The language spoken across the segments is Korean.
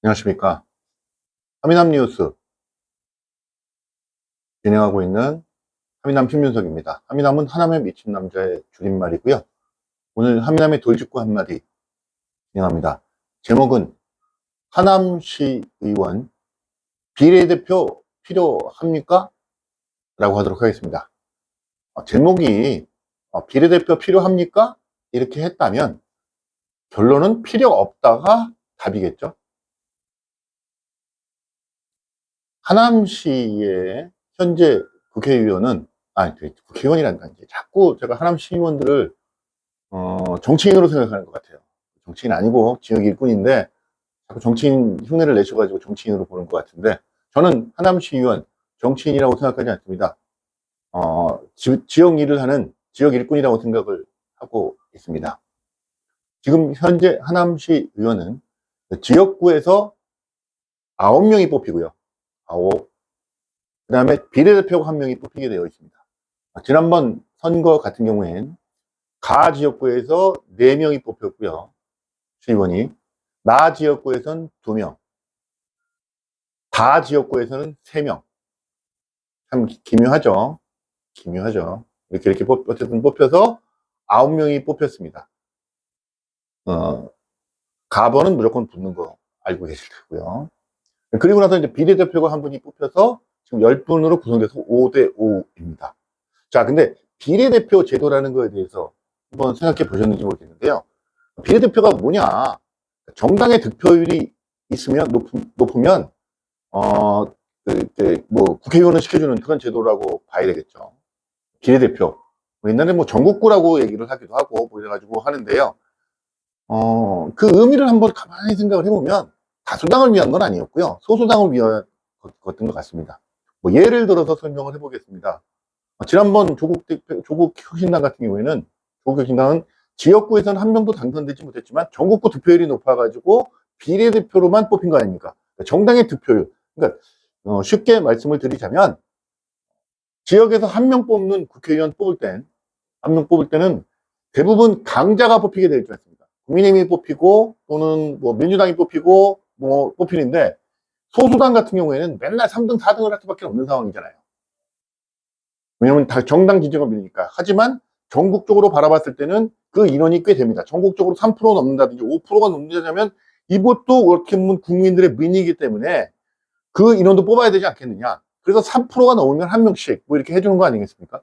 안녕하십니까. 하미남 뉴스 진행하고 있는 하미남 신윤석입니다. 하미남은 하남에 미친 남자의 줄임말이고요. 오늘 하미남의 돌직구 한마디 진행합니다. 제목은 하남시 의원 비례대표 필요합니까? 라고 하도록 하겠습니다. 제목이 비례대표 필요합니까? 이렇게 했다면 결론은 필요 없다가 답이겠죠. 하남시의 현재 국회의원은 국회의원이란다. 자꾸 제가 하남시 의원들을 정치인으로 생각하는 것 같아요. 정치인 아니고 지역 일꾼인데 자꾸 정치인 흉내를 내셔가지고 정치인으로 보는 것 같은데, 저는 하남시 의원 정치인이라고 생각하지 않습니다. 지역 일을 하는 지역 일꾼이라고 생각을 하고 있습니다. 지금 현재 하남시 의원은 지역구에서 9명이 뽑히고요. 그 다음에 비례대표가 1명이 뽑히게 되어 있습니다. 지난번 선거 같은 경우엔 가 지역구에서 4명이 뽑혔고요. 시의원이. 나 지역구에서는 2명. 다 지역구에서는 3명. 참 기묘하죠. 기묘하죠. 이렇게 어쨌든 뽑혀서 9명이 뽑혔습니다. 가번은 무조건 붙는 거 알고 계실 거고요. 그리고 나서 이제 비례대표가 한 분이 뽑혀서 지금 10분으로 구성돼서 5대5입니다. 자, 근데 비례대표 제도라는 거에 대해서 한번 생각해 보셨는지 모르겠는데요. 비례대표가 뭐냐? 정당의 득표율이 있으면 높으면 뭐 국회의원을 시켜주는 그런 제도라고 봐야 되겠죠. 비례대표. 옛날에 뭐 전국구라고 얘기를 하기도 하고 뭐 이래가지고 하는데요. 그 의미를 한번 가만히 생각을 해보면 다수당을 위한 건 아니었고요. 소수당을 위한 것인 것 같습니다. 뭐 예를 들어서 설명을 해보겠습니다. 지난번 조국혁신당 같은 경우에는 조국혁신당은 지역구에서는 1명도 당선되지 못했지만 전국구 득표율이 높아가지고 비례대표로만 뽑힌 거 아닙니까? 정당의 득표율. 그러니까 쉽게 말씀을 드리자면 지역에서 1명 뽑는 국회의원 뽑을 땐, 1명 뽑을 때는 대부분 강자가 뽑히게 되어 있지 않습니까? 국민의힘이 뽑히고 또는 뭐 민주당이 뽑히고 뭐 뽑히는데, 소수당 같은 경우에는 맨날 3등, 4등을 할 수밖에 없는 상황이잖아요. 왜냐면 다 정당 지지가 밀리니까. 하지만 전국적으로 바라봤을 때는 그 인원이 꽤 됩니다. 전국적으로 3% 넘는다든지 5%가 넘는다면 이것도 어떻게 보면 국민들의 민의이기 때문에 그 인원도 뽑아야 되지 않겠느냐. 그래서 3%가 넘으면 1명씩 뭐 이렇게 해주는 거 아니겠습니까?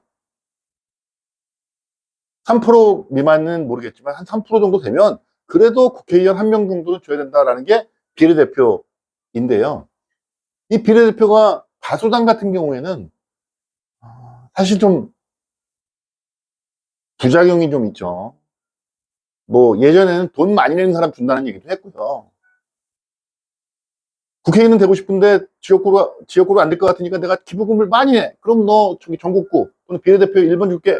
3% 미만은 모르겠지만 한 3% 정도 되면 그래도 국회의원 1명 정도는 줘야 된다라는 게 비례대표인데요. 이 비례대표가 다수당 같은 경우에는 사실 좀 부작용이 좀 있죠. 뭐 예전에는 돈 많이 내는 사람 준다는 얘기도 했고요. 국회의원 되고 싶은데 지역구로 안 될 것 같으니까 내가 기부금을 많이 내. 그럼 너 저기 전국구 또는 비례대표 1번 줄게.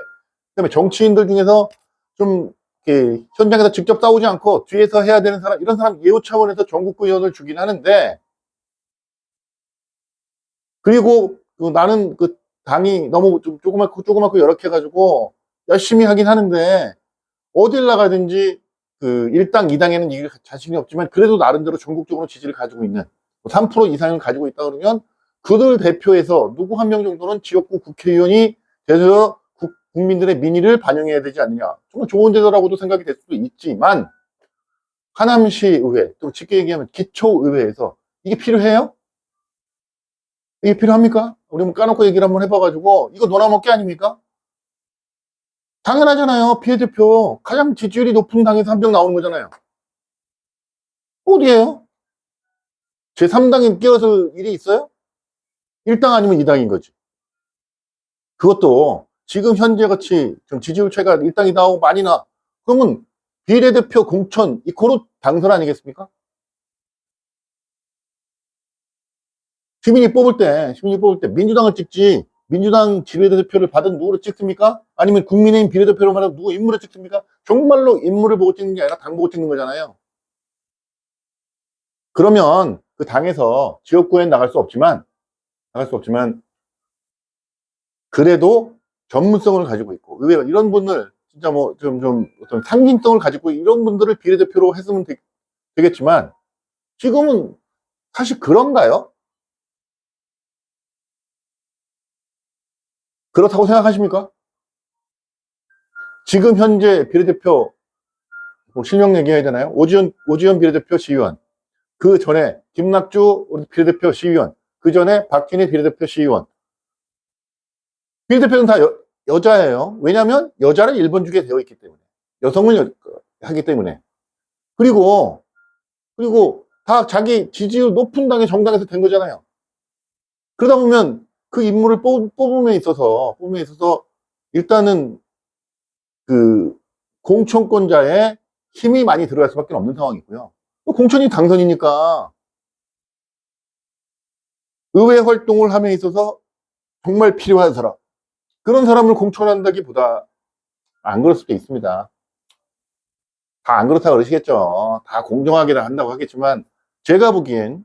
그다음에 정치인들 중에서 좀 이렇게 현장에서 직접 싸우지 않고 뒤에서 해야 되는 사람, 이런 사람 예우 차원에서 전국구 의원을 주긴 하는데, 그리고 나는 그 당이 너무 좀 조그맣고 열악해가지고 열심히 하긴 하는데 어딜 나가든지 그 1당, 2당에는 이길 자신이 없지만 그래도 나름대로 전국적으로 지지를 가지고 있는 3% 이상을 가지고 있다 그러면 그들 대표에서 누구 1명 정도는 지역구 국회의원이 돼서 국민들의 민의를 반영해야 되지 않느냐. 정말 좋은 제도라고도 생각이 될 수도 있지만 하남시 의회, 또 쉽게 얘기하면 기초의회에서 이게 필요해요? 이게 필요합니까? 우리 뭐 까놓고 얘기를 한번 해봐가지고 이거 놀아먹기 아닙니까? 당연하잖아요. 비례대표 가장 지지율이 높은 당에서 1명 나오는 거잖아요. 어디에요? 제3당이 끼어들 일이 있어요? 1당 아니면 2당인 거지. 그것도 지금 현재 같이 좀 지지율 차이가 1당, 2당하고 많이 나. 그러면 비례대표 공천 이코로 당선 아니겠습니까? 시민이 뽑을 때 민주당을 찍지, 민주당 비례대표를 받은 누구를 찍습니까? 아니면 국민의힘 비례대표로 말하면 누구 인물을 찍습니까? 정말로 인물을 보고 찍는 게 아니라 당 보고 찍는 거잖아요. 그러면 그 당에서 지역구엔 나갈 수 없지만 그래도 전문성을 가지고 있고 의외로 이런 분들 진짜 뭐 좀 어떤 상징성을 가지고 이런 분들을 비례대표로 했으면 되겠지만 지금은 사실 그런가요? 그렇다고 생각하십니까? 지금 현재 비례대표 뭐 실명 얘기해야 되나요? 오지연 비례대표 시의원, 그 전에 김낙주 우리 비례대표 시의원, 그 전에 박진희 비례대표 시의원. 비례대표는 다 여자예요. 왜냐하면 여자를 1번 주게 되어 있기 때문에. 여성을 하기 때문에. 그리고 다 자기 지지율 높은 당의 정당에서 된 거잖아요. 그러다 보면 그 인물을 뽑음에 있어서 일단은 그 공천권자의 힘이 많이 들어갈 수밖에 없는 상황이고요. 공천이 당선이니까 의회 활동을 함에 있어서 정말 필요한 사람, 그런 사람을 공천한다기보다 안 그럴 수도 있습니다. 다 안 그렇다 그러시겠죠. 다 공정하게 한다고 하겠지만 제가 보기엔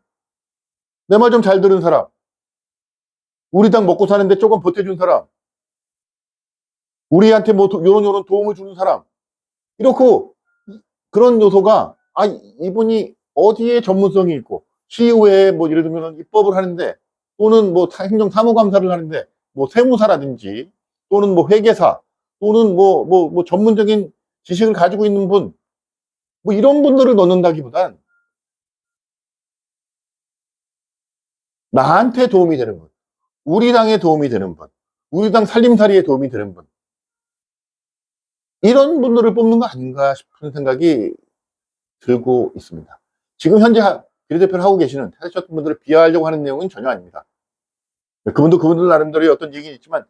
내 말 좀 잘 들은 사람, 우리 당 먹고 사는데 조금 보태준 사람, 우리한테 뭐 요런 도움을 주는 사람, 이렇고 그런 요소가 이분이 어디에 전문성이 있고 시의회에 뭐 예를 들면 입법을 하는데 또는 뭐 행정사무감사를 하는데 뭐 세무사라든지 또는 뭐 회계사 또는 뭐 전문적인 지식을 가지고 있는 분, 뭐 이런 분들을 넣는다기보단 나한테 도움이 되는 분, 우리 당에 도움이 되는 분, 우리 당 살림살이에 도움이 되는 분, 이런 분들을 뽑는 거 아닌가 싶은 생각이 들고 있습니다. 지금 현재 비례대표를 하고 계시는 하셨던 분들을 비하하려고 하는 내용은 전혀 아닙니다. 그분들 나름대로의 어떤 얘기는 있지만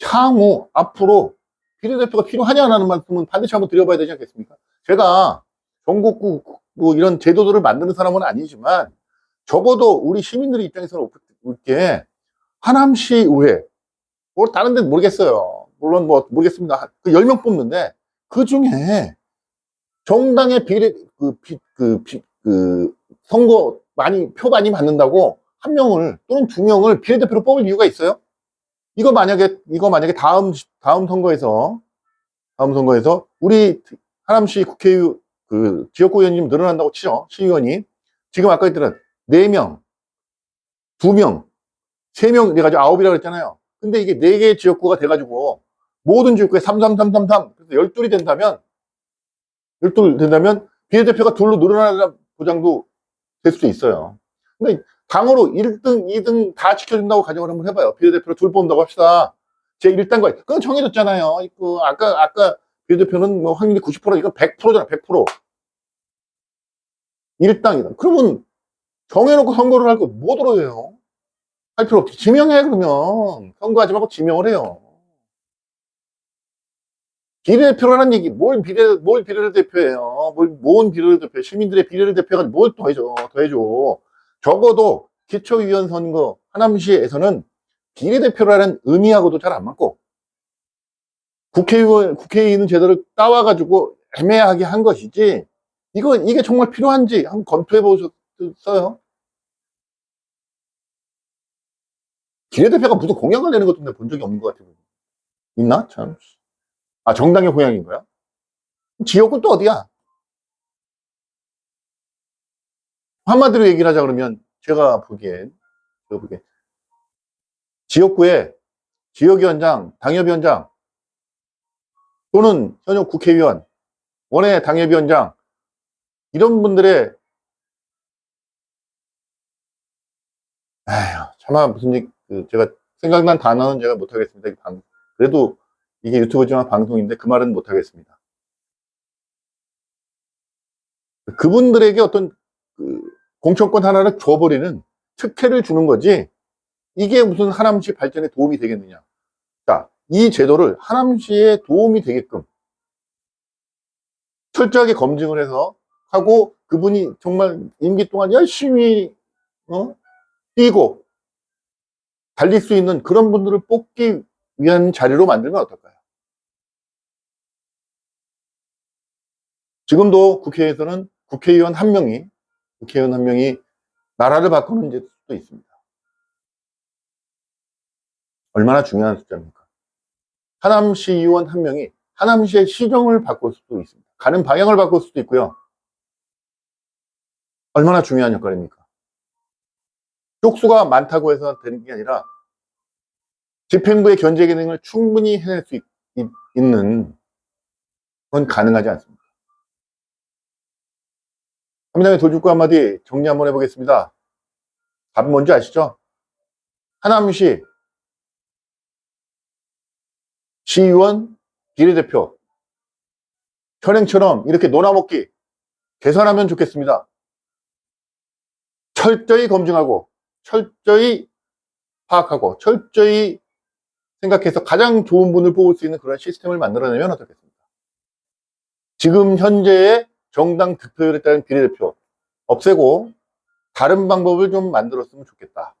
향후 앞으로 비례대표가 필요하냐는 말씀은 반드시 한번 드려봐야 되지 않겠습니까? 제가 전국구 뭐 이런 제도들을 만드는 사람은 아니지만 적어도 우리 시민들의 입장에서는 올게 하남시 의회, 뭐 다른 데는 모르겠어요. 물론 뭐 모르겠습니다. 그 10명 뽑는데 그 중에 정당의 선거 표 많이 받는다고 한 명을 또는 두 명을 비례대표로 뽑을 이유가 있어요? 이거 만약에 다음 선거에서 우리 하남시 국회의원 지역구 의원님 늘어난다고 치죠. 시의원이 지금 아까 했던 4명, 2명, 3명 돼가지고 9이라고 그랬잖아요. 근데 이게 4개의 지역구가 돼가지고 모든 지역구에 3, 3, 3, 3, 3 그래서 12이 된다면 비례대표가 둘로 늘어나는 보장도 될 수도 있어요. 근데 당으로 1등, 2등 다 지켜준다고 가정을 한번 해봐요. 비례대표로 둘 뽑는다고 합시다. 제 1당과 그건 정해졌잖아요. 아까 비례대표는 뭐 확률이 90%, 이건 100%잖아. 100%. 1당이다. 그러면 정해놓고 선거를 할 거 뭐더러 해요? 할 필요 없지. 지명해, 그러면. 선거하지 말고 지명을 해요. 비례대표라는 얘기, 뭘 비례를 대표해요? 뭔 비례를 대표해? 시민들의 비례를 대표해가지고 뭘 더해줘. 적어도 기초의원 선거 하남시에서는 비례대표라는 의미하고도 잘 안 맞고, 국회의원 제도를 따와가지고 애매하게 한 것이지, 이게 정말 필요한지 한번 검토해 보셨어요? 비례대표가 무슨 공약을 내는 것도 본 적이 없는 것 같아요. 있나? 참. 정당의 공약인 거야? 지역은 또 어디야? 한마디로 얘기를 하자 그러면 제가 보기엔 지역구에 지역위원장, 당협위원장 또는 현역 국회의원, 원외 당협위원장 이런 분들의 차마 무슨 제가 생각난 단어는 제가 못하겠습니다. 그래도 이게 유튜브지만 방송인데 그 말은 못하겠습니다. 그분들에게 어떤 공천권 하나를 줘버리는 특혜를 주는 거지 이게 무슨 하남시 발전에 도움이 되겠느냐. 자, 이 제도를 하남시에 도움이 되게끔 철저하게 검증을 해서 하고 그분이 정말 임기 동안 열심히 뛰고 달릴 수 있는 그런 분들을 뽑기 위한 자리로 만들면 어떨까요? 지금도 국회에서는 국회의원 한 명이 나라를 바꾸는 수도 있습니다. 얼마나 중요한 숫자입니까? 하남시 의원 한 명이 하남시의 시정을 바꿀 수도 있습니다. 가는 방향을 바꿀 수도 있고요. 얼마나 중요한 역할입니까? 쪽수가 많다고 해서 되는 게 아니라 집행부의 견제 기능을 충분히 해낼 수 있는 건 가능하지 않습니다. 한민당의 돌직구 한마디 정리 한번 해보겠습니다. 답은 뭔지 아시죠? 하남시 시의원 비례대표 현행처럼 이렇게 논아먹기 개선하면 좋겠습니다. 철저히 검증하고 철저히 파악하고 철저히 생각해서 가장 좋은 분을 뽑을 수 있는 그런 시스템을 만들어내면 어떻겠습니까? 지금 현재의 정당 득표율에 따른 비례대표 없애고 다른 방법을 좀 만들었으면 좋겠다.